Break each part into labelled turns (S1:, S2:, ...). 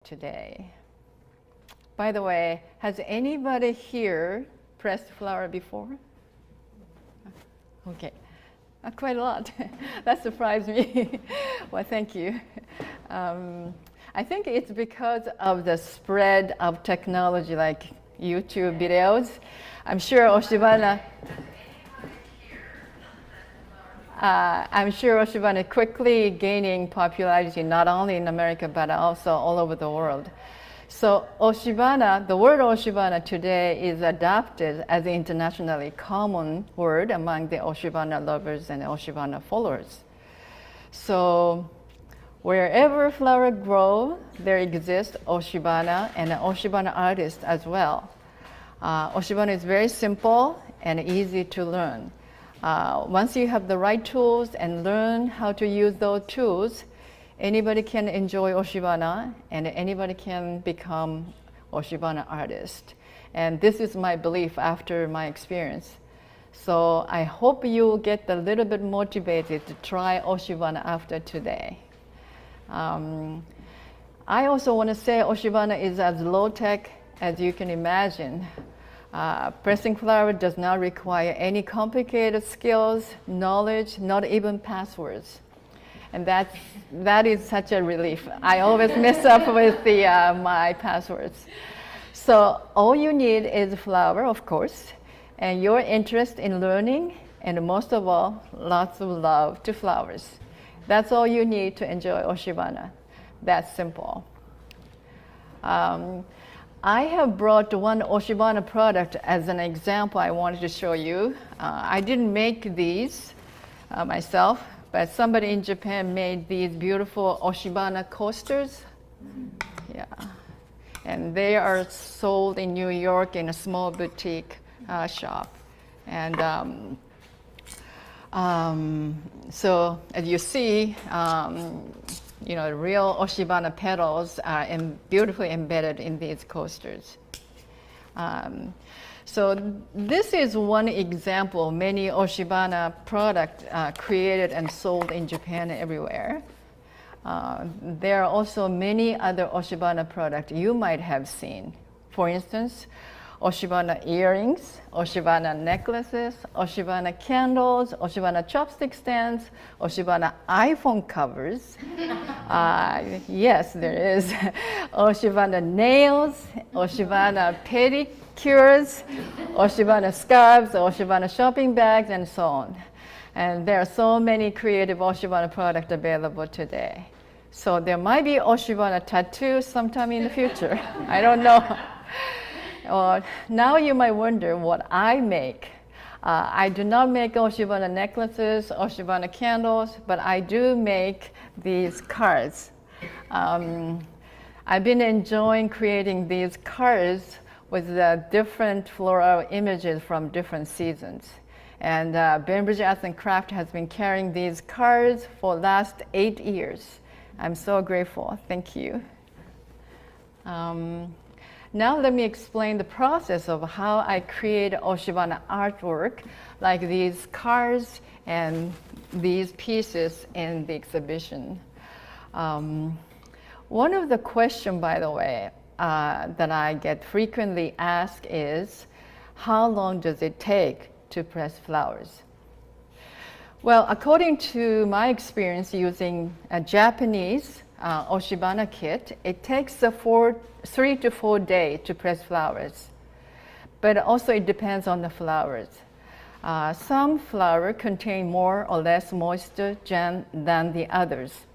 S1: today. By the way, has anybody here pressed flower before? Okay, quite a lot. That surprised me. Well, thank you. I think it's because of the spread of technology like YouTube videos. I'm sure Oshibana quickly gaining popularity not only in America but also all over the world. So Oshibana, the word Oshibana today is adopted as an internationally common word among the Oshibana lovers and Oshibana followers. So wherever flowers grow, there exists Oshibana and an Oshibana artist as well. Oshibana is very simple and easy to learn. Once you have the right tools and learn how to use those tools, anybody can enjoy Oshibana and anybody can become Oshibana artist. And this is my belief after my experience. So I hope you get a little bit motivated to try Oshibana after today. I also want to say Oshibana is as low-tech as you can imagine. Pressing flower does not require any complicated skills, knowledge, not even passwords. And that is such a relief. I always mess up with my passwords. So all you need is flower, of course, and your interest in learning, and most of all, lots of love to flowers. That's all you need to enjoy Oshibana. That's simple. I have brought one Oshibana product as an example I wanted to show you. I didn't make these myself, but somebody in Japan made these beautiful Oshibana coasters. Yeah. And they are sold in New York in a small boutique shop. And so as you see, real Oshibana petals are beautifully embedded in these coasters. So this is one example, many Oshibana products created and sold in Japan everywhere. There are also many other Oshibana products you might have seen. For instance, Oshibana earrings, Oshibana necklaces, Oshibana candles, Oshibana chopstick stands, Oshibana iPhone covers. Yes, there is. Oshibana nails, Oshibana pedicures, Oshibana scarves, Oshibana shopping bags, and so on. And there are so many creative Oshibana products available today. So there might be Oshibana tattoos sometime in the future. I don't know. Now you might wonder what I make. I do not make Oshibana necklaces, Oshibana candles, but I do make these cards. I've been enjoying creating these cards with different floral images from different seasons. And Bainbridge Arts and Craft has been carrying these cards for the last 8 years. I'm so grateful. Thank you. Now let me explain the process of how I create Oshibana artwork, like these cards and these pieces in the exhibition. One of the questions, by the way, that I get frequently asked is, how long does it take to press flowers? Well, according to my experience using a Japanese Oshibana kit, it takes 3 to 4 days to press flowers. But also it depends on the flowers. Some flowers contain more or less moisture than the others.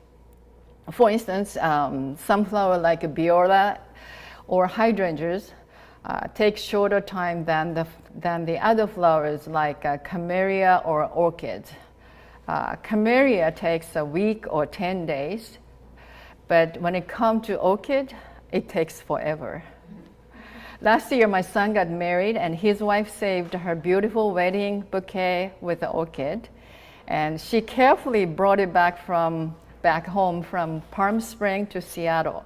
S1: For instance, some flowers like viola or hydrangeas take shorter time than the other flowers like camellia or orchid. Camellia takes a week or 10 days. But when it comes to orchid, it takes forever. Last year, my son got married, and his wife saved her beautiful wedding bouquet with the orchid. And she carefully brought it back home from Palm Springs to Seattle.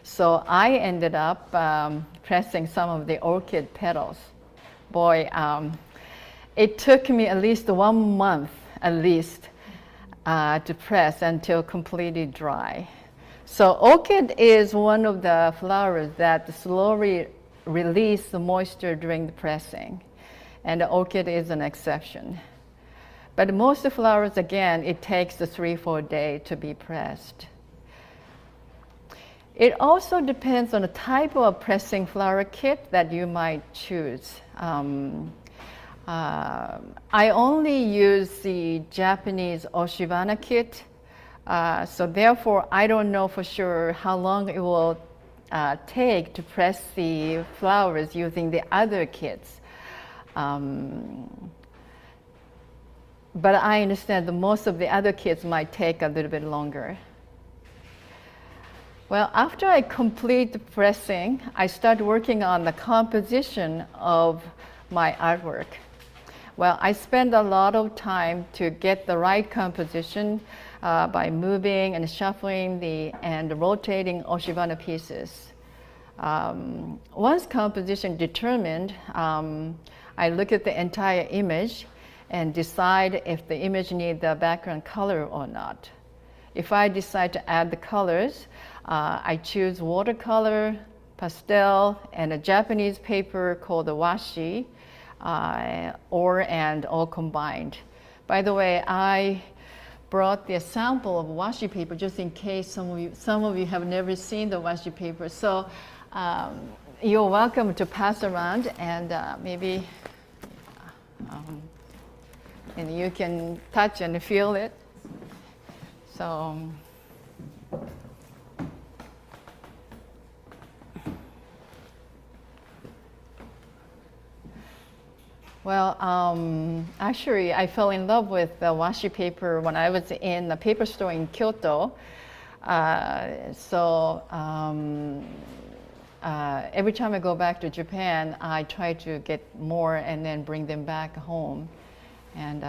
S1: So I ended up pressing some of the orchid petals. Boy, it took me at least 1 month, to press until completely dry. So orchid is one of the flowers that slowly release the moisture during the pressing, and the orchid is an exception. But most flowers, again, it takes 3-4 days to be pressed. It also depends on the type of pressing flower kit that you might choose. I only use the Japanese Oshibana kit, so therefore I don't know for sure how long it will take to press the flowers using the other kits. But I understand that most of the other kits might take a little bit longer. Well, after I complete the pressing, I start working on the composition of my artwork. Well, I spend a lot of time to get the right composition by moving and shuffling and rotating Oshibana pieces. Once composition determined, I look at the entire image and decide if the image needs the background color or not. If I decide to add the colors, I choose watercolor, pastel, and a Japanese paper called the washi, and all combined. By the way, I brought the sample of washi paper just in case some of you have never seen the washi paper. So you're welcome to pass around, and maybe and you can touch and feel it. So well, actually, I fell in love with the washi paper when I was in a paper store in Kyoto. Every time I go back to Japan, I try to get more and then bring them back home. And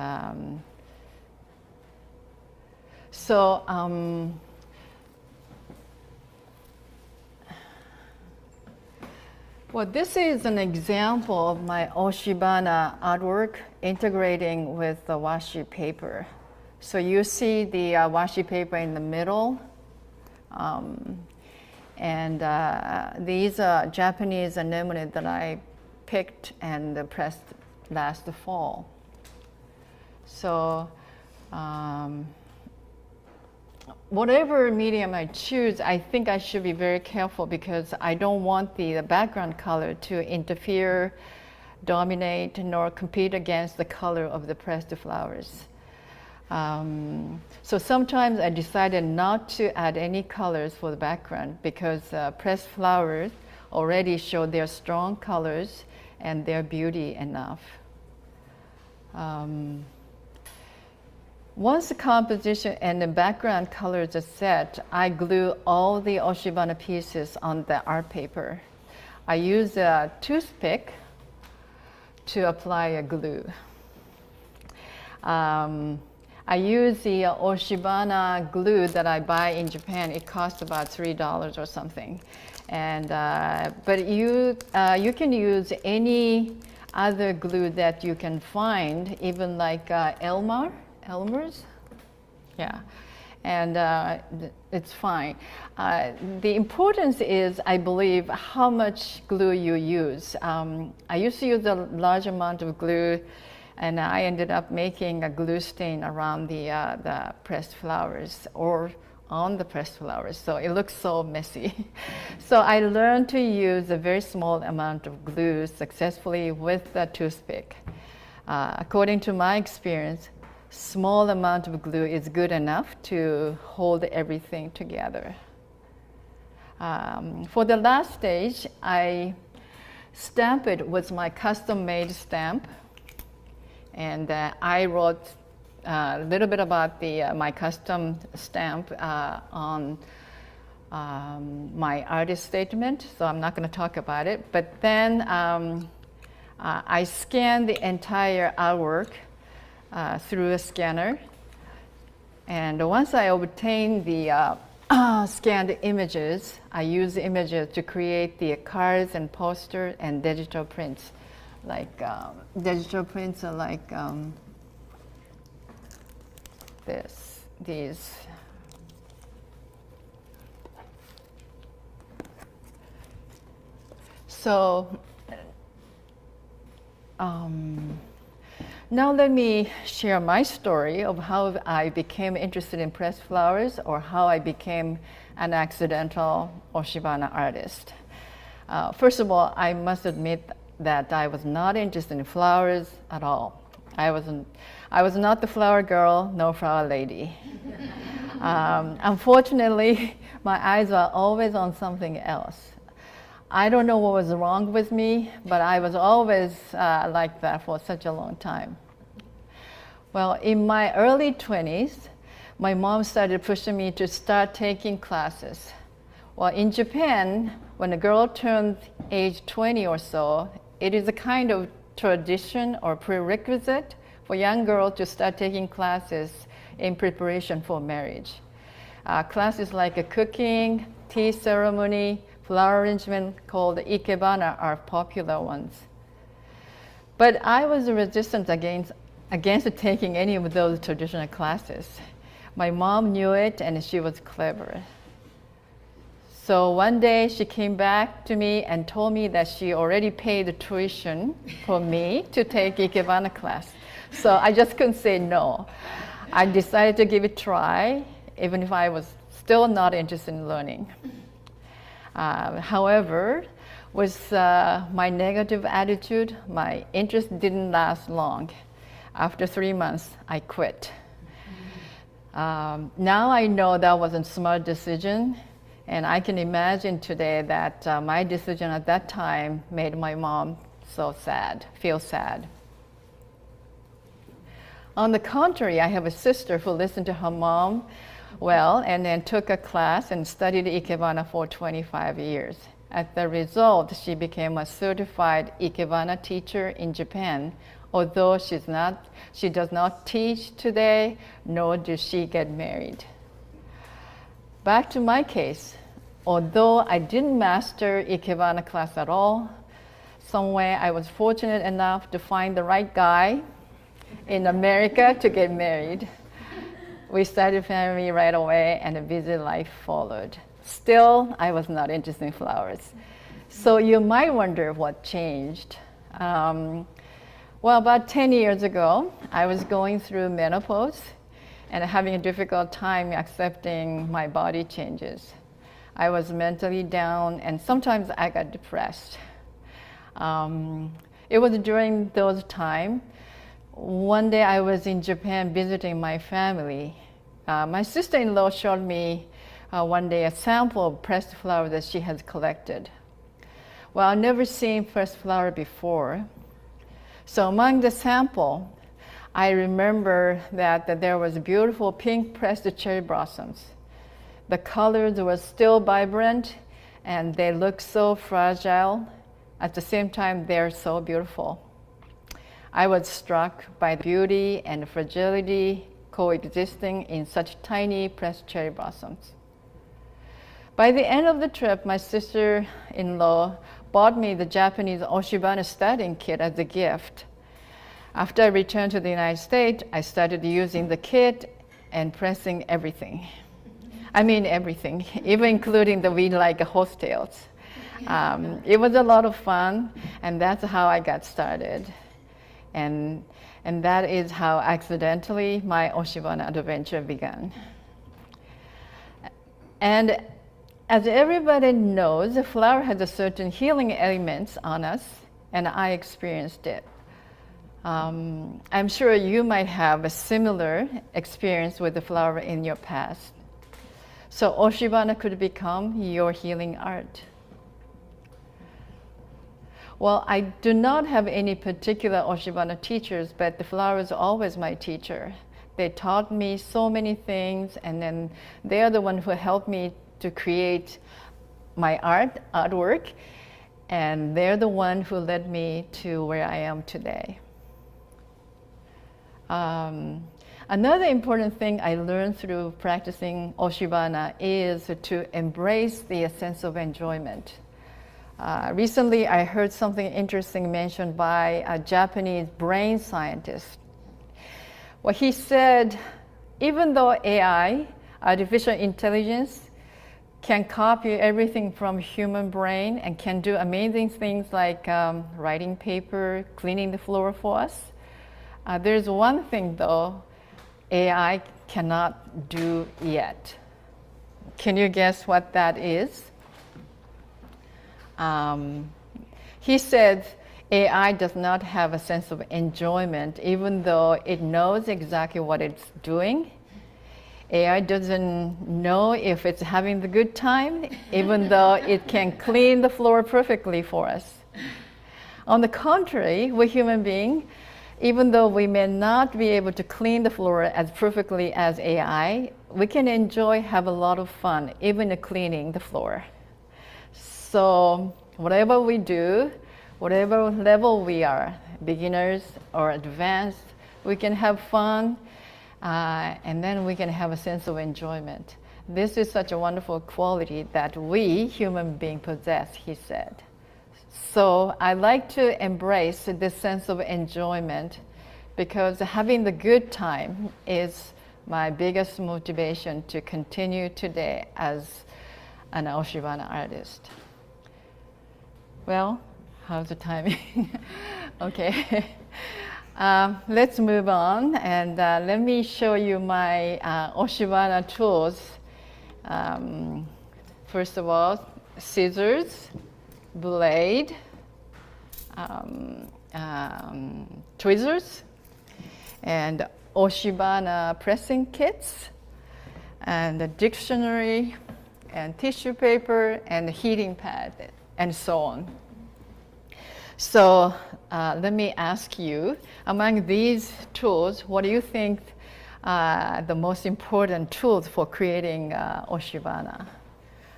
S1: well, this is an example of my Oshibana artwork integrating with the washi paper. So you see the washi paper in the middle. These are Japanese anemone that I picked and pressed last fall. So whatever medium I choose, I think I should be very careful because I don't want the background color to interfere, dominate, nor compete against the color of the pressed flowers. So sometimes I decided not to add any colors for the background because pressed flowers already show their strong colors and their beauty enough. Once the composition and the background colors are set, I glue all the Oshibana pieces on the art paper. I use a toothpick to apply a glue. I use the Oshibana glue that I buy in Japan. It costs about $3 or something. But you can use any other glue that you can find, even like Elmer's, yeah, and it's fine. The importance is, I believe, how much glue you use. I used to use a large amount of glue, and I ended up making a glue stain around the pressed flowers or on the pressed flowers, so it looks so messy. So I learned to use a very small amount of glue successfully with the toothpick. According to my experience, small amount of glue is good enough to hold everything together. For the last stage, I stamp it with my custom-made stamp, and I wrote a little bit about my custom stamp on my artist statement, so I'm not going to talk about it. But then I scanned the entire artwork through a scanner, and once I obtained the scanned images, I use the images to create the cards and posters and digital prints. Like digital prints are like these. So now let me share my story of how I became interested in pressed flowers, or how I became an accidental Oshibana artist. First of all, I must admit that I was not interested in flowers at all. I was not the flower girl, no flower lady. Unfortunately, my eyes were always on something else. I don't know what was wrong with me, but I was always like that for such a long time. Well, in my early 20s, my mom started pushing me to start taking classes. Well, in Japan, when a girl turns age 20 or so, it is a kind of tradition or prerequisite for young girls to start taking classes in preparation for marriage. Classes like a cooking, tea ceremony, flower arrangement called ikebana are popular ones. But I was resistant against taking any of those traditional classes. My mom knew it, and she was clever. So one day she came back to me and told me that she already paid the tuition for me to take ikebana class. So I just couldn't say no. I decided to give it a try, even if I was still not interested in learning. However, with my negative attitude, my interest didn't last long. After 3 months, I quit. Now I know that wasn't a smart decision, and I can imagine today that my decision at that time made my mom feel sad. On the contrary, I have a sister who listened to her mom well and then took a class and studied ikebana for 25 years. As the result, she became a certified ikebana teacher in Japan, although she does not teach today, nor does she get married. Back to my case, although I didn't master ikebana class at all, some way I was fortunate enough to find the right guy in America to get married. We started family right away, and a busy life followed. Still, I was not interested in flowers. So you might wonder what changed. Well, about 10 years ago, I was going through menopause and having a difficult time accepting my body changes. I was mentally down, and sometimes I got depressed. It was during those times. One day I was in Japan visiting my family. My sister-in-law showed me one day a sample of pressed flower that she has collected. Well, I've never seen pressed flower before. So among the sample, I remember that there was beautiful pink pressed cherry blossoms. The colors were still vibrant, and they looked so fragile. At the same time, they're so beautiful. I was struck by the beauty and fragility coexisting in such tiny pressed cherry blossoms. By the end of the trip, my sister-in-law bought me the Japanese Oshibana studying kit as a gift. After I returned to the United States, I started using the kit and pressing everything. I mean everything, even including the weed like horsetails. It was a lot of fun, and that's how I got started. And that is how accidentally my Oshibana adventure began. And as everybody knows, the flower has a certain healing elements on us, and I experienced it. I'm sure you might have a similar experience with the flower in your past. So Oshibana could become your healing art. Well, I do not have any particular Oshibana teachers, but the flower is always my teacher. They taught me so many things, and then they are the ones who helped me to create my artwork, and they're the one who led me to where I am today. Another important thing I learned through practicing Oshibana is to embrace the sense of enjoyment. Recently, I heard something interesting mentioned by a Japanese brain scientist. Well, he said, even though AI, artificial intelligence, can copy everything from human brain and can do amazing things like writing paper, cleaning the floor for us. There's one thing though, AI cannot do yet. Can you guess what that is? He said AI does not have a sense of enjoyment, even though it knows exactly what it's doing. AI doesn't know if it's having the good time, even though it can clean the floor perfectly for us. On the contrary, we're human beings, even though we may not be able to clean the floor as perfectly as AI, we can enjoy, have a lot of fun, even cleaning the floor. So whatever we do, whatever level we are, beginners or advanced, we can have fun, and then we can have a sense of enjoyment. This is such a wonderful quality that we human beings possess, he said. So I like to embrace this sense of enjoyment because having the good time is my biggest motivation to continue today as an Oshibana artist. Well, how's the timing? Okay. Let's move on and let me show you my Oshibana tools. First of all, scissors, blade, tweezers, and Oshibana pressing kits, and a dictionary, and tissue paper, and a heating pad, and so on. So let me ask you, among these tools, what do you think the most important tools for creating Oshibana?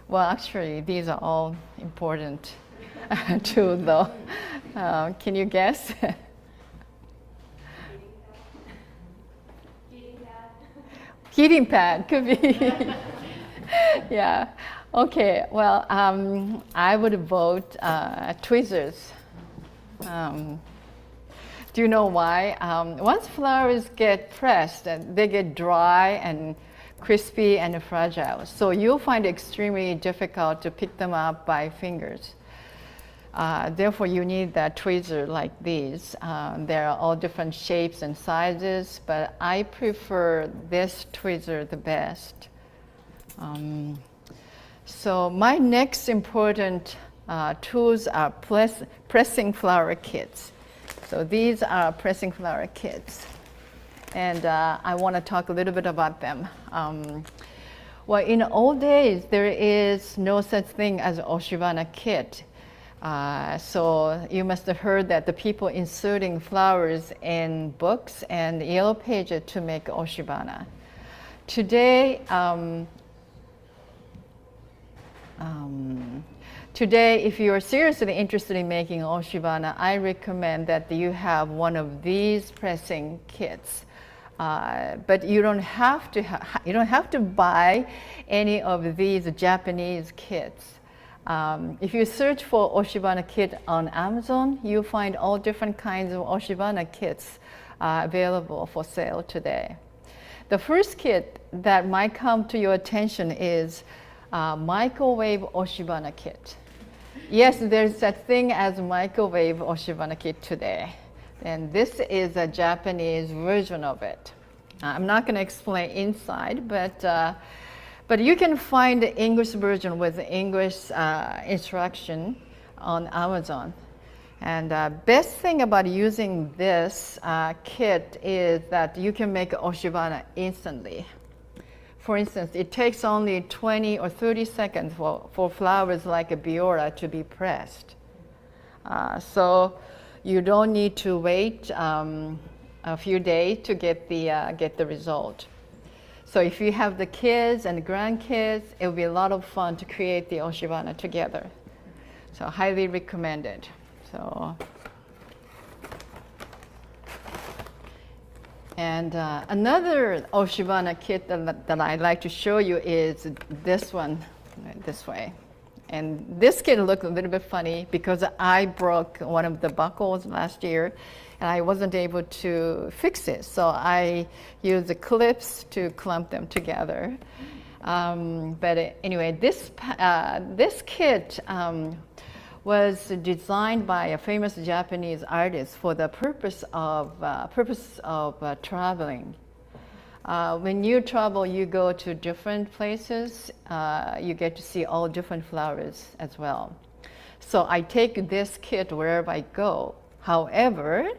S1: Well, actually, these are all important tools, though. Can you guess? Heating pad could be. Yeah. Okay. Well, I would vote tweezers. Do you know why? Once flowers get pressed, they get dry and crispy and fragile. So you'll find it extremely difficult to pick them up by fingers. Therefore, you need that tweezer like these. There are all different shapes and sizes, but I prefer this tweezer the best. So my next important tools are pressing flower kits. So these are pressing flower kits. And I want to talk a little bit about them. Well, in old days, there is no such thing as an Oshibana kit. So you must have heard that the people inserting flowers in books and yellow pages to make Oshibana. Today, Today, if you are seriously interested in making Oshibana, I recommend that you have one of these pressing kits. But you don't have to buy any of these Japanese kits. If you search for Oshibana kit on Amazon, you'll find all different kinds of Oshibana kits available for sale today. The first kit that might come to your attention is microwave Oshibana kit. Yes, there's such thing as microwave Oshibana kit today. And this is a Japanese version of it. I'm not going to explain inside, but you can find the English version with English instruction on Amazon. And best thing about using this kit is that you can make Oshibana instantly. For instance, it takes only 20 or 30 seconds for flowers like a viola to be pressed. So you don't need to wait a few days to get the result. So if you have the kids and the grandkids, it will be a lot of fun to create the Oshibana together. So highly recommended. So. And another Oshibana kit that I'd like to show you is this one, this way. And this kit looked a little bit funny because I broke one of the buckles last year and I wasn't able to fix it. So I used the clips to clamp them together. But anyway, this kit was designed by a famous Japanese artist for the purpose of traveling. When you travel, you go to different places. You get to see all different flowers as well. So I take this kit wherever I go. However,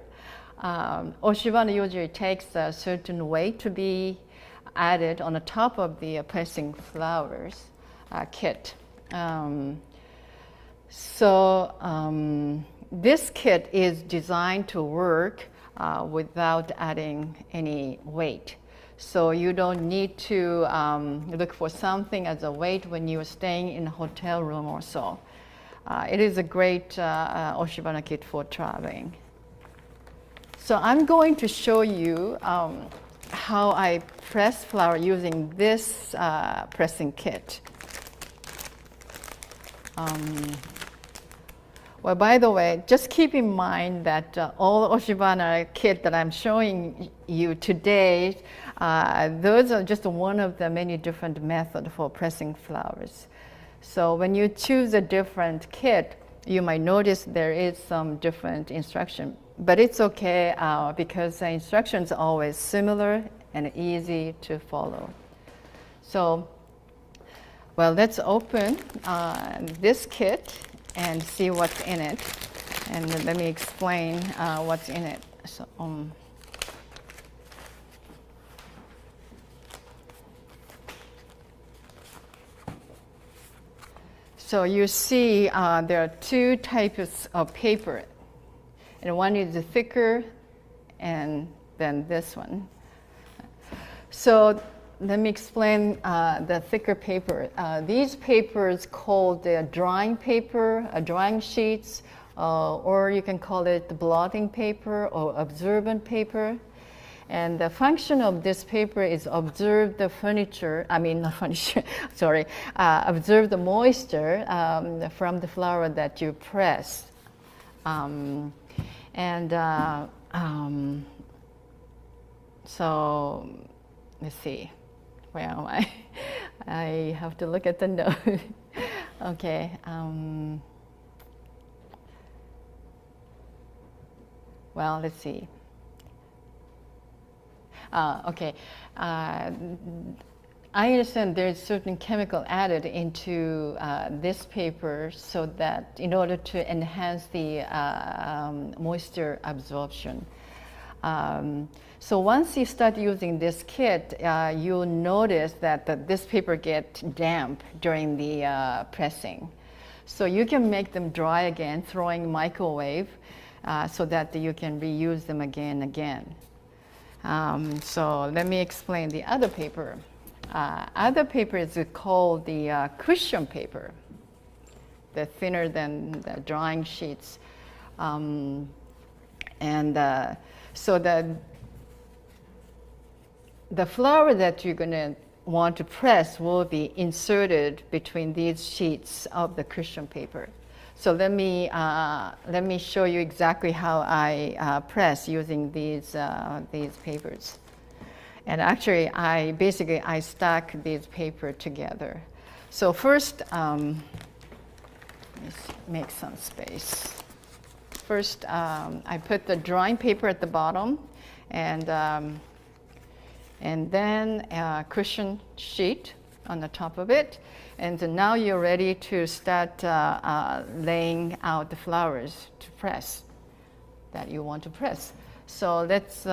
S1: Oshibana usually takes a certain weight to be added on the top of the pressing flowers kit. This kit is designed to work without adding any weight. So you don't need to look for something as a weight when you're staying in a hotel room or so. It is a great Oshibana kit for traveling. So I'm going to show you how I press flower using this pressing kit. Well, by the way, just keep in mind that all Oshibana kit that I'm showing you today, those are just one of the many different methods for pressing flowers. So when you choose a different kit, you might notice there is some different instruction, but it's okay because the instructions are always similar and easy to follow. So, well, let's open this kit and see what's in it. And let me explain what's in it. So you see there are two types of paper. And one is thicker and then this one. So let me explain the thicker paper. These papers called the drawing paper, drawing sheets, or you can call it the blotting paper or absorbent paper. And the function of this paper is observe the observe the moisture from the flower that you press. So let's see, where am I? I have to look at the note. Okay. Well, let's see. Okay. I understand there's certain chemical added into this paper so that in order to enhance the moisture absorption. So once you start using this kit, you'll notice that this paper gets damp during the pressing. So you can make them dry again, throwing microwave, so that you can reuse them again and again. So let me explain the other paper. Other paper is called the cushion paper. They're thinner than the drawing sheets. So the flower that you're going to want to press will be inserted between these sheets of the cushion paper. So let me show you exactly how I press using these papers. And actually, I stack these papers together. So first, let's make some space. First, I put the drawing paper at the bottom, and then a cushion sheet on the top of it. And so now you're ready to start laying out the flowers to press that you want to press. So let's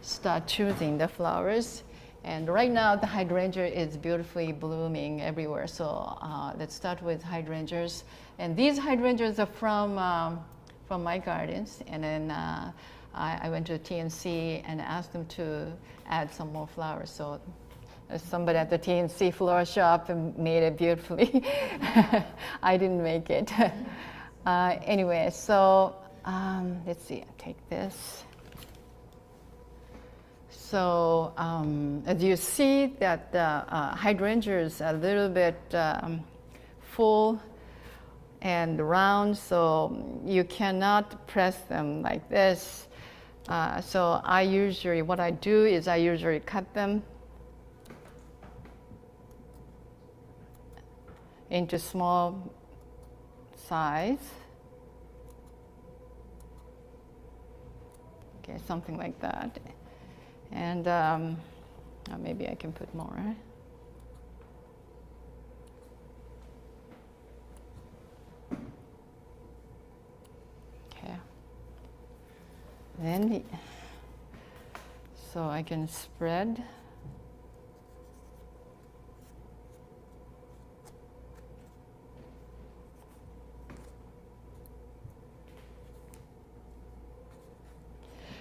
S1: start choosing the flowers. And right now the hydrangea is beautifully blooming everywhere. So let's start with hydrangeas. And these hydrangeas are from my gardens. And then I went to TNC and asked them to add some more flowers. So somebody at the TNC flower shop made it beautifully. I didn't make it. Anyway, so let's see, I'll take this. So as you see that the hydrangea is a little bit full and round, so you cannot press them like this. So what I do is I usually cut them into small size. Okay, something like that. And maybe I can put more. Okay. Then, so I can spread.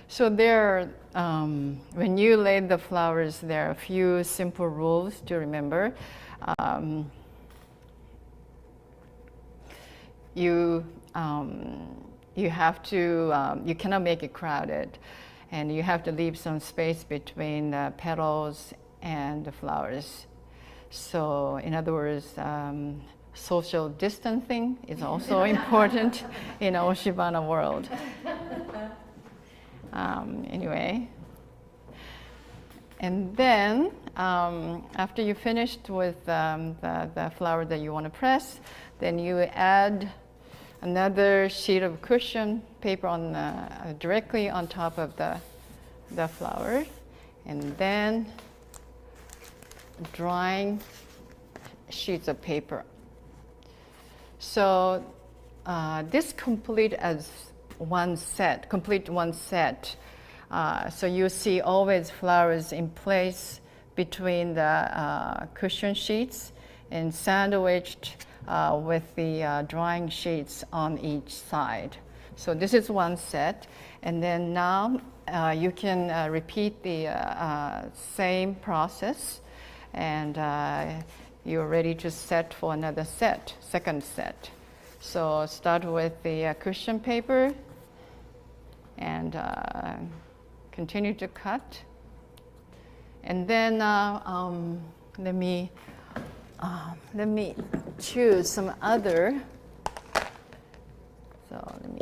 S1: So there, when you lay the flowers, there are a few simple rules to remember. You have to, you cannot make it crowded, and you have to leave some space between the petals and the flowers. So, in other words, social distancing is also important in Oshibana world. Anyway, and then after you finished with the flower that you want to press, then you add another sheet of cushion paper on directly on top of the flower, and then drying sheets of paper. So this complete one set. So you see always flowers in place between the cushion sheets and sandwiched with the drying sheets on each side. So this is one set. And then now you can repeat the same process, and you're ready to set for another set, second set. So start with the cushion paper and continue to cut. And then let me choose some other. So let me.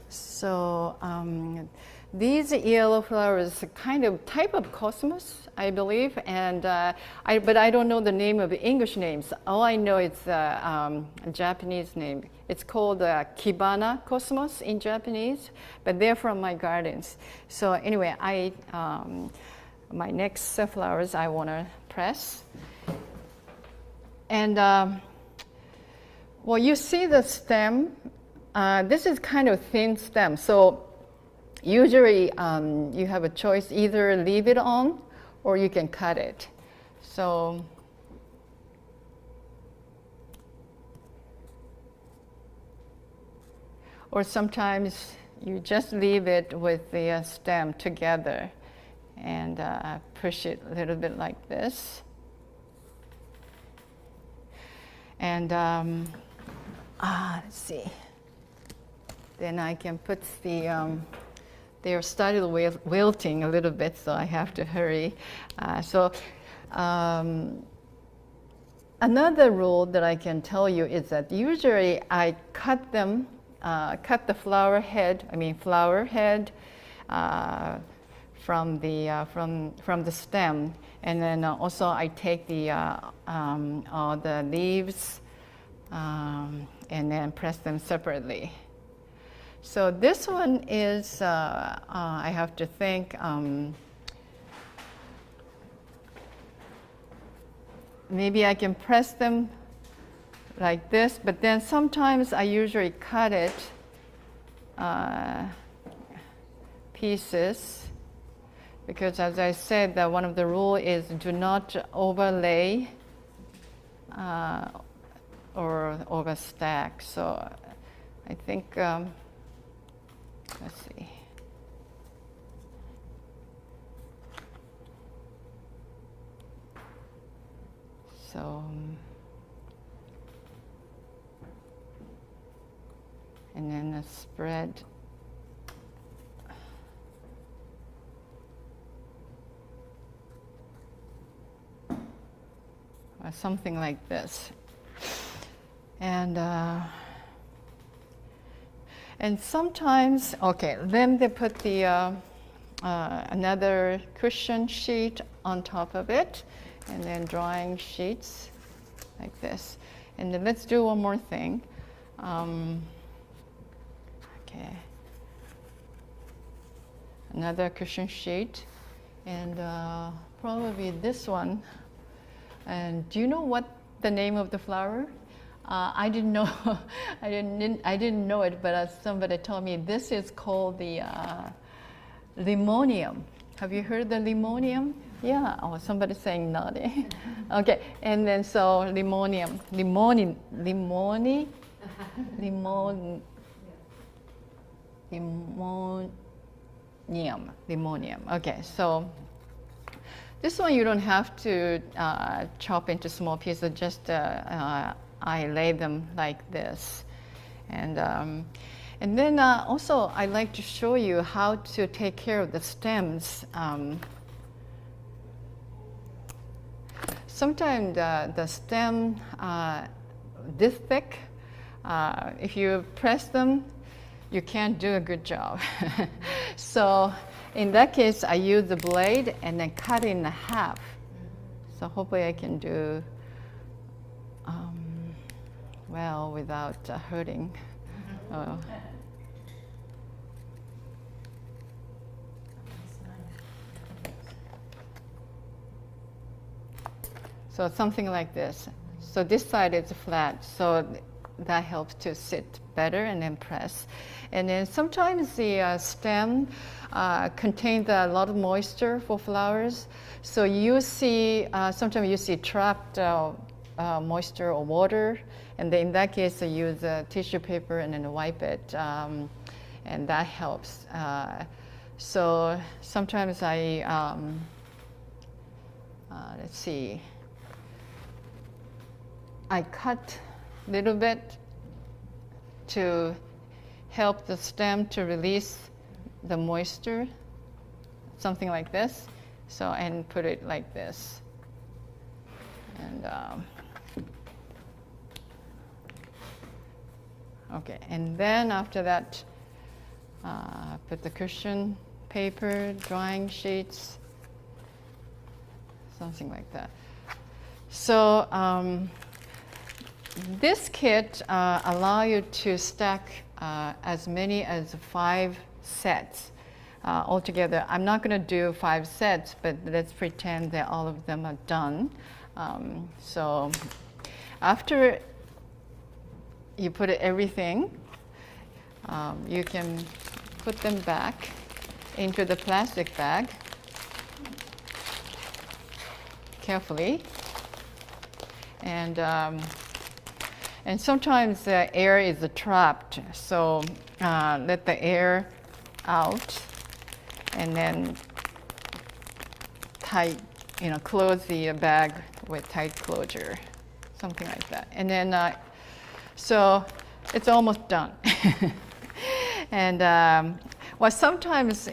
S1: So these yellow flowers, kind of type of cosmos, I believe, and but I don't know the name of the English names. All I know is a Japanese name. It's called Kibana cosmos in Japanese, but they're from my gardens. So anyway, my next flowers I want to press, and well, you see the stem. This is kind of thin stem, so usually you have a choice, either leave it on or you can cut it. So or sometimes you just leave it with the stem together and push it a little bit like this. And let's see. Then I can put the, they started wilting a little bit, so I have to hurry. Another rule that I can tell you is that usually I cut them, cut the flower head from the stem, and then also I take all the leaves and then press them separately. So this one is, I have to think, maybe I can press them like this, but then sometimes I usually cut it pieces, because as I said, that one of the rules is do not overlay or overstack. So I think, let's see. So, and then a spread. Or something like this. And And sometimes, okay, then they put the another cushion sheet on top of it, and then drawing sheets like this. And then let's do one more thing. Okay, another cushion sheet, and probably this one. And do you know what the name of the flower? I didn't know. I didn't know it, but somebody told me this is called the limonium. Have you heard the limonium? Yeah. Oh, somebody's saying nodding. Okay. And then so limonium, limonium. Okay. So this one you don't have to chop into small pieces. Just I lay them like this, and then also I like to show you how to take care of the stems. Sometimes the stem this thick, if you press them, you can't do a good job. So in that case, I use the blade and then cut it in half. So hopefully I can do well without hurting. So something like this. So this side is flat, so that helps to sit better and then press. And then sometimes the stem contains a lot of moisture for flowers. So you see, sometimes you see trapped moisture or water. And then in that case, I use tissue paper and then wipe it. And that helps. So sometimes I, let's see, I cut a little bit to help the stem to release the moisture, something like this. So, and put it like this. And okay, and then after that, put the cushion paper, drawing sheets, something like that. So this kit allows you to stack as many as 5 sets altogether. I'm not going to do 5 sets, but let's pretend that all of them are done. So after you put everything, you can put them back into the plastic bag carefully. And sometimes the air is trapped, so let the air out, and then tight, close the bag with tight closure, something like that. And then, so it's almost done. And well, sometimes,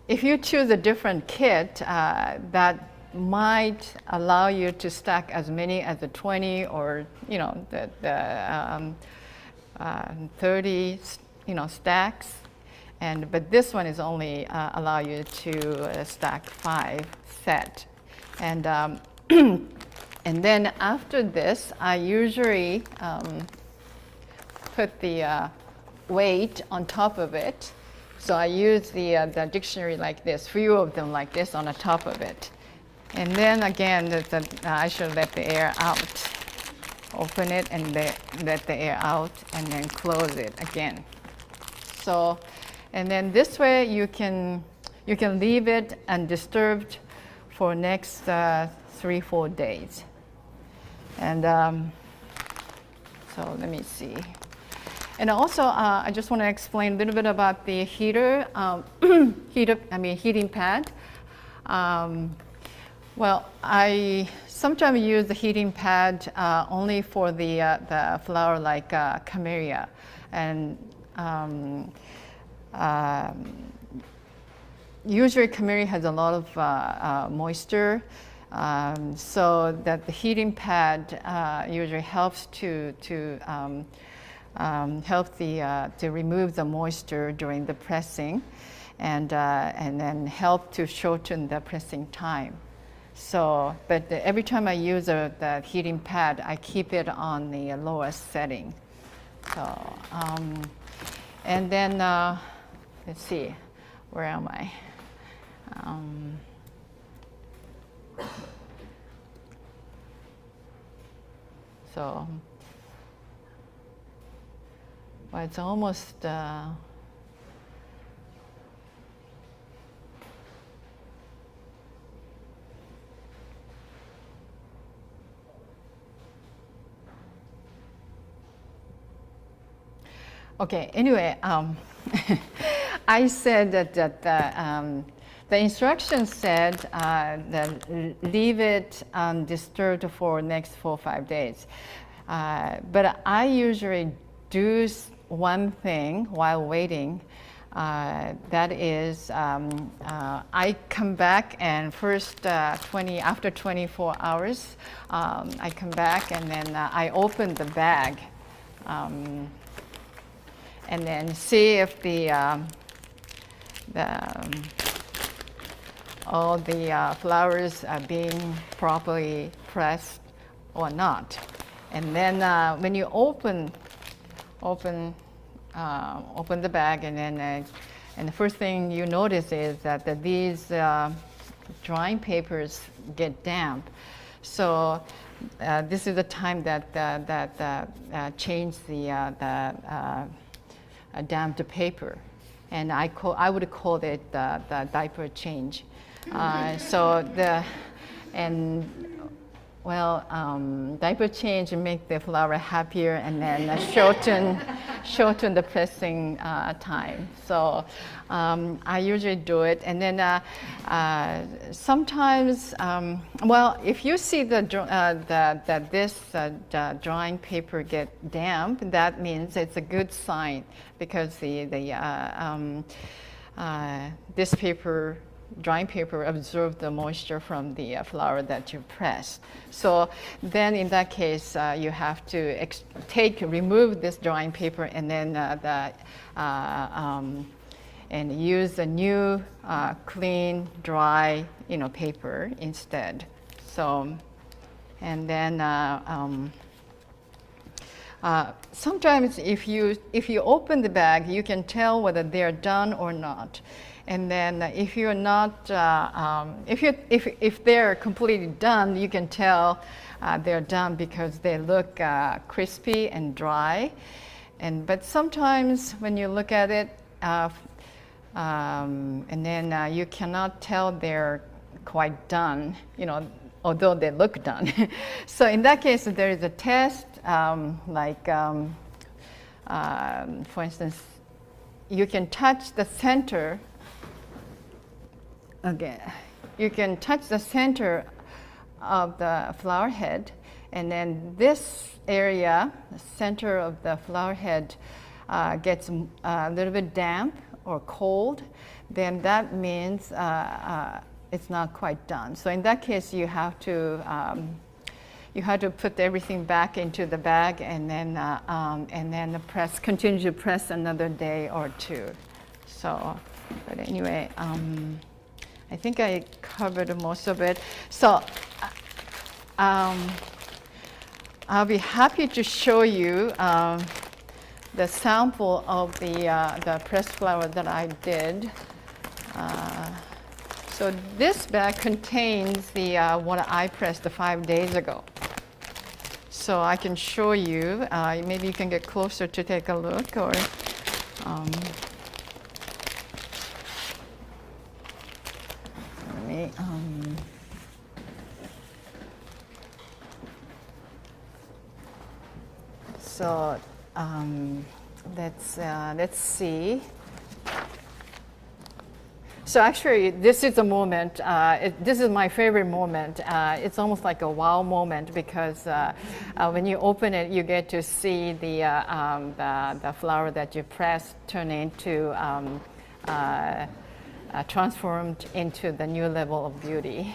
S1: if you choose a different kit, that might allow you to stack as many as the 20 or the 30 stacks, but this one is only allow you to stack 5 set, and and then after this I usually put the weight on top of it. So I use the dictionary like this, few of them like this on the top of it. And then again, I should let the air out. Open it and let the air out, and then close it again. So, and then this way you can leave it undisturbed for next 3-4 days. And so let me see. And also, I just want to explain a little bit about the heater, heating pad. Well, I sometimes use the heating pad only for the flower like camellia, and usually camellia has a lot of moisture, So that the heating pad usually helps to help to remove the moisture during the pressing, and then help to shorten the pressing time. So, but every time I use the heating pad, I keep it on the lowest setting. So, and then let's see, where am I? So, well, it's almost. Okay, anyway, I said that the instructions said that leave it undisturbed for next 4 or 5 days. But I usually do one thing while waiting. That is, I come back and first after 24 hours, I come back and then I open the bag. And then see if all the flowers are being properly pressed or not. And then when you open the bag, and then and the first thing you notice is that these drawing papers get damp. So this is the time that change the damped paper, and I would call it the diaper change. Diaper change make the flower happier, and then shorten the pressing time. So I usually do it, and then sometimes, if you see that this drawing paper get damp, that means it's a good sign, because this drawing paper absorbs the moisture from the flower that you pressed. So then in that case, you have to remove this drawing paper, and then and use a new clean, dry, paper instead. So, and then sometimes if you open the bag, you can tell whether they're done or not. And then if you're not, if they're completely done, you can tell they're done because they look crispy and dry. But sometimes when you look at it, and then you cannot tell they're quite done, although they look done. So in that case, there is a test, for instance, you can touch the center. Okay, you can touch the center of the flower head, and then this area, the center of the flower head, gets a little bit damp or cold, then that means it's not quite done. So in that case, you have to put everything back into the bag, and then continue to press another day or two. So, but anyway. I think I covered most of it. So I'll be happy to show you the sample of the pressed flower that I did. So this bag contains what I pressed 5 days ago. So I can show you. Maybe you can get closer to take a look, or. So let's see. So actually, this is a moment. This is my favorite moment. It's almost like a wow moment, because when you open it, you get to see the flower that you pressed turn into transformed into the new level of beauty.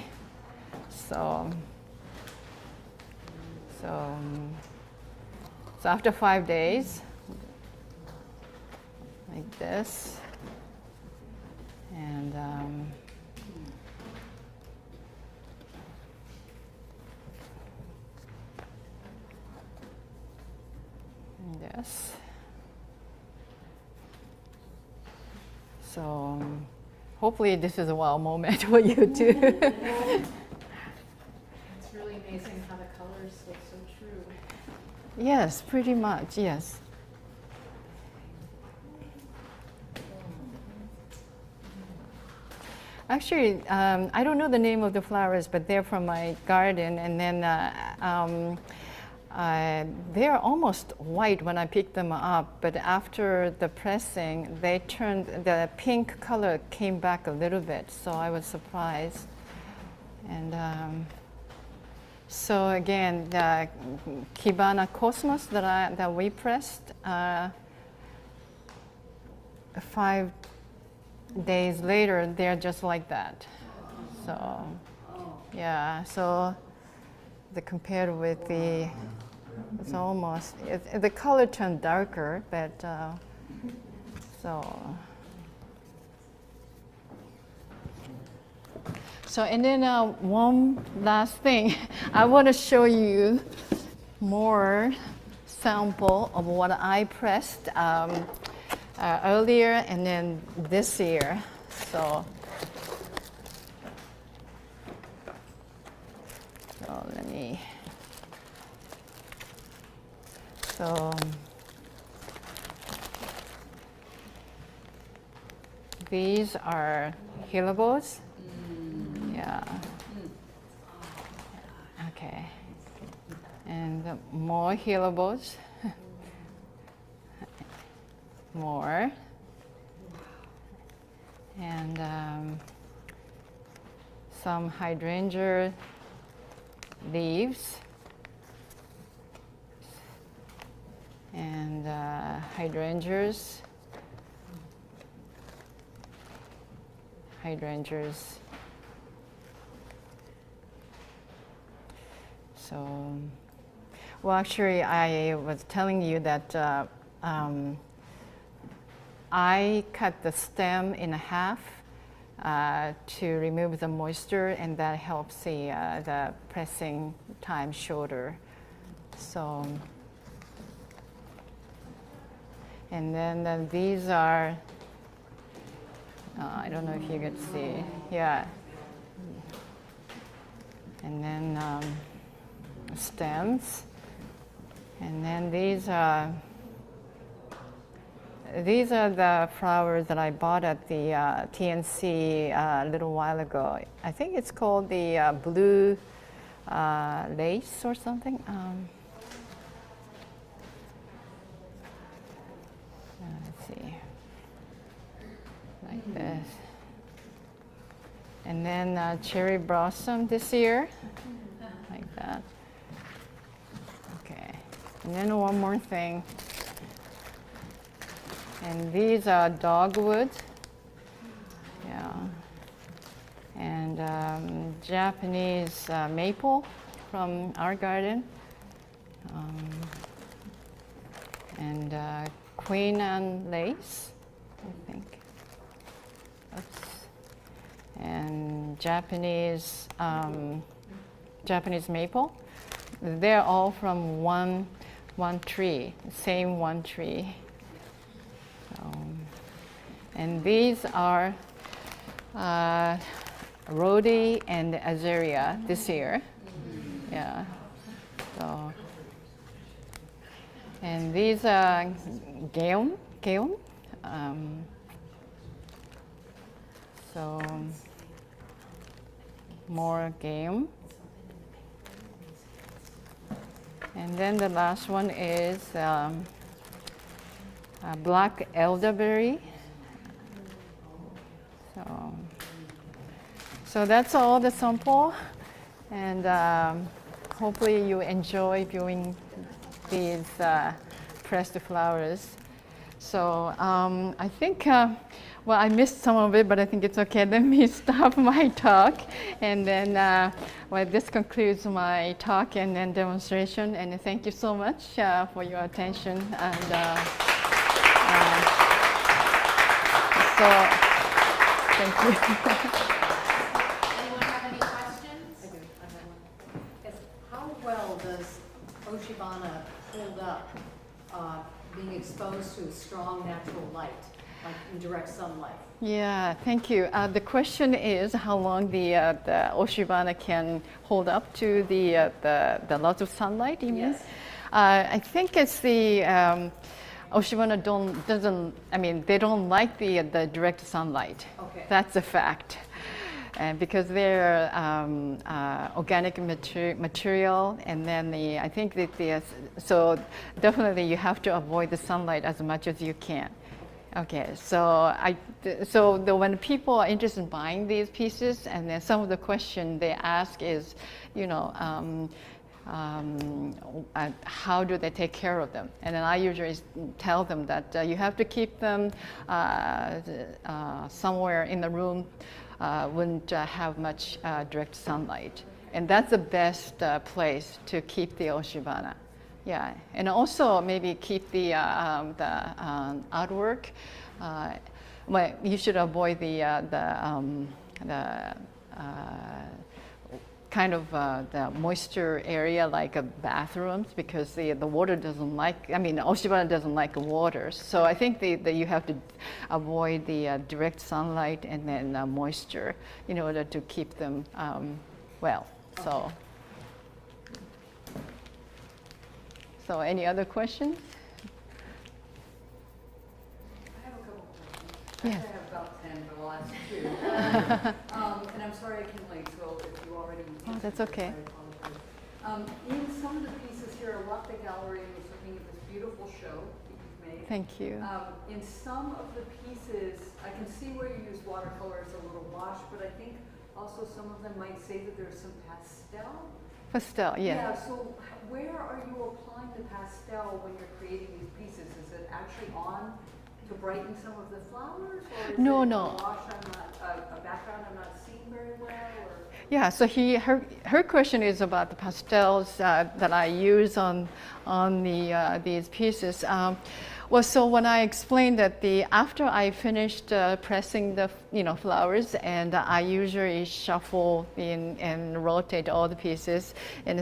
S1: So, so, so after 5 days, like this, and this. So hopefully this is a wow moment for you too.
S2: It's really amazing how the colors look so true.
S1: Yes, pretty much, yes. Actually, I don't know the name of the flowers, but they're from my garden, and then they're almost white when I picked them up, but after the pressing, they turned, the pink color came back a little bit, so I was surprised. And so again, the Kibana Cosmos that we pressed, 5 days later, they're just like that. So, yeah, so compared with the, it's almost, the color turned darker, but so and then one last thing, I want to show you more sample of what I pressed earlier and then this year. So let me. So these are Hilabos. Yeah. Okay. And more Hilabos. More. And some hydrangea leaves. And hydrangeas. So, well, actually, I was telling you that I cut the stem in half to remove the moisture, and that helps the pressing time shorter. So, and then these are, I don't know if you could see, yeah. And then stems, and then these are the flowers that I bought at the TNC a little while ago. I think it's called the blue lace or something. Let's see, like this. And then cherry blossom this year, like that. Okay, and then one more thing. And these are dogwood, yeah, and Japanese maple from our garden, and Queen Anne lace, I think. Oops. And Japanese maple. They're all from one tree, same one tree. And these are Rhodie and Azaria this year. Yeah. So, and these are Geum. So more Geum. And then the last one is black elderberry. So that's all the sample, and hopefully you enjoy viewing these pressed flowers. So I think Well, I missed some of it, but I think it's okay. Let me stop my talk. And then, well, this concludes my talk and then demonstration. And thank you so much for your attention. And so, thank you.
S2: Anyone have any questions?
S3: I do. I have one. Yes. How well does Oshibana hold up being exposed to strong natural light, like in direct sunlight?
S1: Yeah, thank you. The question is how long the Oshibana can hold up to the lots of sunlight, you mean?
S3: Yes.
S1: I think it's the Oshibana they don't like the direct sunlight.
S3: Okay.
S1: That's a fact. And because they're organic material, and then I think that so definitely you have to avoid the sunlight as much as you can. Okay, so when people are interested in buying these pieces, and then some of the question they ask is, how do they take care of them? And then I usually tell them that you have to keep them somewhere in the room, wouldn't have much direct sunlight. And that's the best place to keep the Oshibana. Yeah, and also maybe keep the artwork. Well, you should avoid the kind of the moisture area like bathrooms, because the water doesn't like, Oshibana doesn't like water. So I think that you have to avoid the direct sunlight and then moisture in order to keep them well. So any other questions?
S4: I have a couple questions.
S1: Yes.
S4: Actually, I have about 10, but I'll ask two. And I'm sorry I came late, so if you already
S1: Oh,
S4: answered
S1: that's
S4: this,
S1: okay.
S4: I apologize. In some of the pieces here, I left the gallery and was looking at this beautiful show that you've made.
S1: Thank you.
S4: In some of the pieces, I can see where you use watercolor as a little wash, but I think also some of them might say that there's some pastel.
S1: Pastel, yeah.
S4: Yeah, so where are you applying the pastel when you're creating these pieces? Is it actually on to brighten some of the flowers? Or is
S1: No,
S4: it
S1: no.
S4: a wash a background I'm not seeing very well? Or?
S1: Yeah, so her question is about the pastels that I use on these pieces. Well, so when I explained that after I finished pressing the flowers, and I usually shuffle and rotate all the pieces, and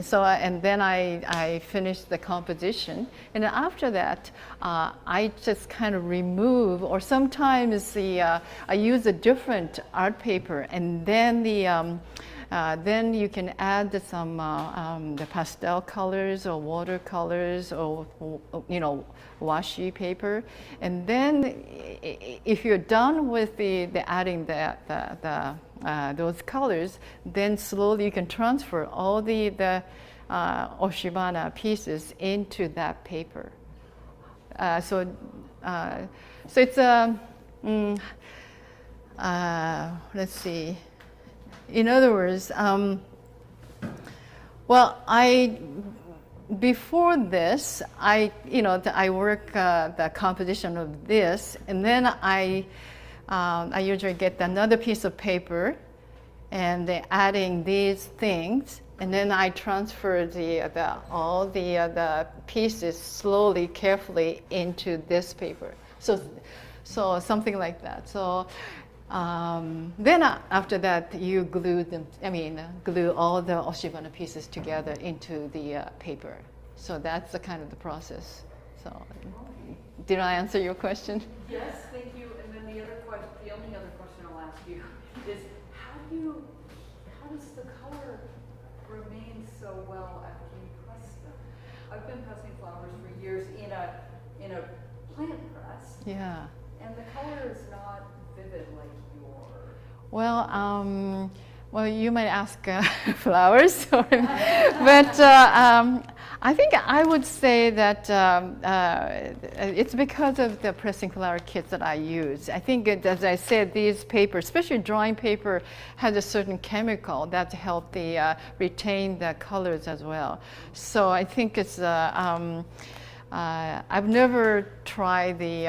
S1: then I finished the composition, and after that I just kind of remove, or sometimes I use a different art paper, and then then you can add some the pastel colors or watercolors or washi paper, and then if you're done with the adding those colors, then slowly you can transfer all the Oshibana pieces into that paper. So it's let's see. In other words, before this, I work the composition of this, and then I usually get another piece of paper, and adding these things, and then I transfer all the pieces slowly, carefully into this paper. So something like that. So. Then after that, you glue all the Oshibana pieces together into the paper. So that's the kind of the process. So, did I answer your question?
S4: Yes, thank you. And then the only other question I'll ask you is how does the color remain so well after you press them? I've been pressing flowers for years in a plant press.
S1: Yeah.
S4: And the color is not vivid like yours.
S1: Well, you might ask flowers, but I think I would say that it's because of the pressing flower kits that I use. I think, as I said, these papers, especially drawing paper, has a certain chemical that help retain the colors as well. So I think it's I've never tried the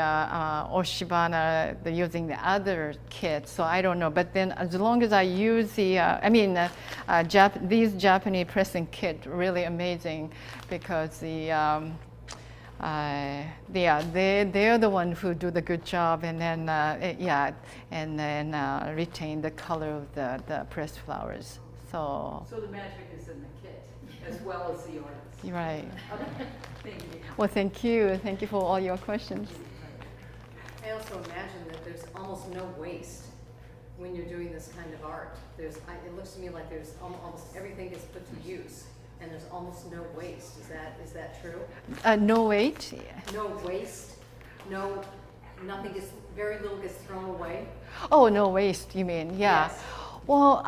S1: Oshibana using the other kits, so I don't know. But then, as long as I use the, these Japanese pressing kit, really amazing, because they're the one who do the good job, and then retain the color of the pressed flowers. So
S4: So the magic is in the kit as well as the artist.
S1: right.
S4: Okay, thank you.
S1: Well, thank you. Thank you for all your questions.
S3: I also imagine that there's almost no waste when you're doing this kind of art. It looks to me like there's almost everything gets put to use, and there's almost no waste. Is that true?
S1: No wait.
S3: No waste, nothing gets, very little gets thrown away.
S1: Oh, no waste. You mean? Yeah.
S3: Yes.
S1: Well,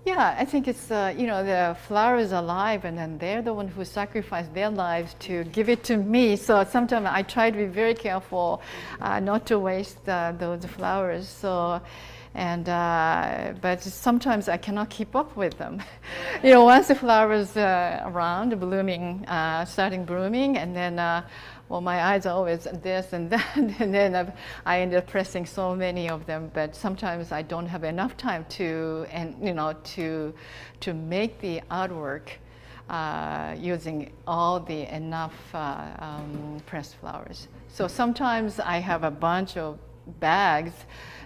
S1: yeah. I think it's the flower is alive, and then they're the one who sacrificed their lives to give it to me. So sometimes I try to be very careful not to waste those flowers. So. And but sometimes I cannot keep up with them. Once the flowers around blooming, starting blooming, and then my eyes are always this and that, and then I end up pressing so many of them. But sometimes I don't have enough time to make the artwork using all the enough pressed flowers. So sometimes I have a bunch of bags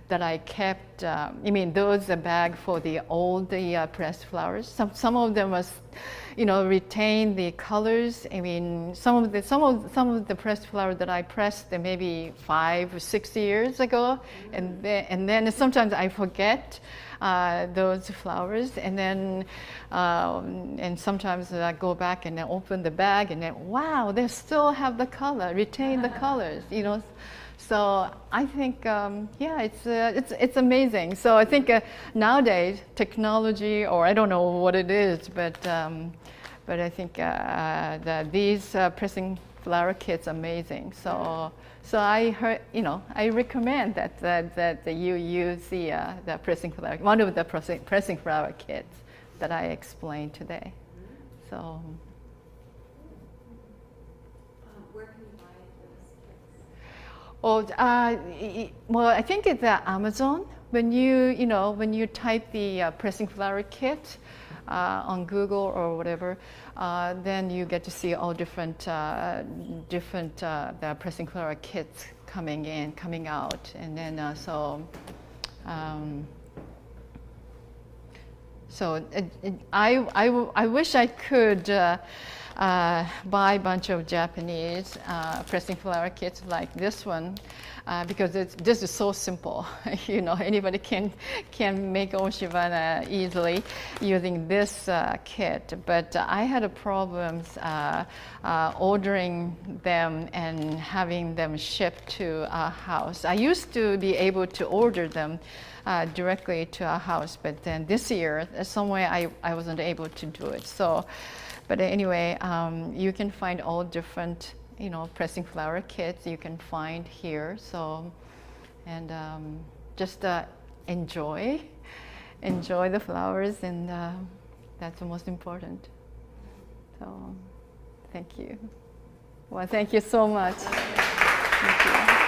S1: that I kept. Those are bag for the old pressed flowers. Some of them was, retain the colors. Some of the pressed flowers that I pressed maybe 5 or 6 years ago, and then sometimes I forget those flowers, and then and sometimes I go back and then open the bag, and then wow, they still have the color, retain the colors. So I think, it's amazing. So I think nowadays technology, or I don't know what it is, but I think that these pressing flower kits are amazing. So I heard, I recommend that you use the pressing flower, one of the pressing flower kits that I explained today. So.
S2: Where can you buy those kits?
S1: Well, I think it's Amazon. When you type the pressing flower kit on Google or whatever, then you get to see all different the pressing flower kits coming out, and then I wish I could. Buy a bunch of Japanese pressing flower kits like this one, because this is so simple. Anybody can make Oshibana easily using this kit. But I had problems ordering them and having them shipped to our house. I used to be able to order them directly to our house, but then this year, some way I wasn't able to do it. So. But anyway, you can find all different, pressing flower kits you can find here. So, and just enjoy the flowers, and that's the most important. So, thank you. Well, thank you so much. Thank you.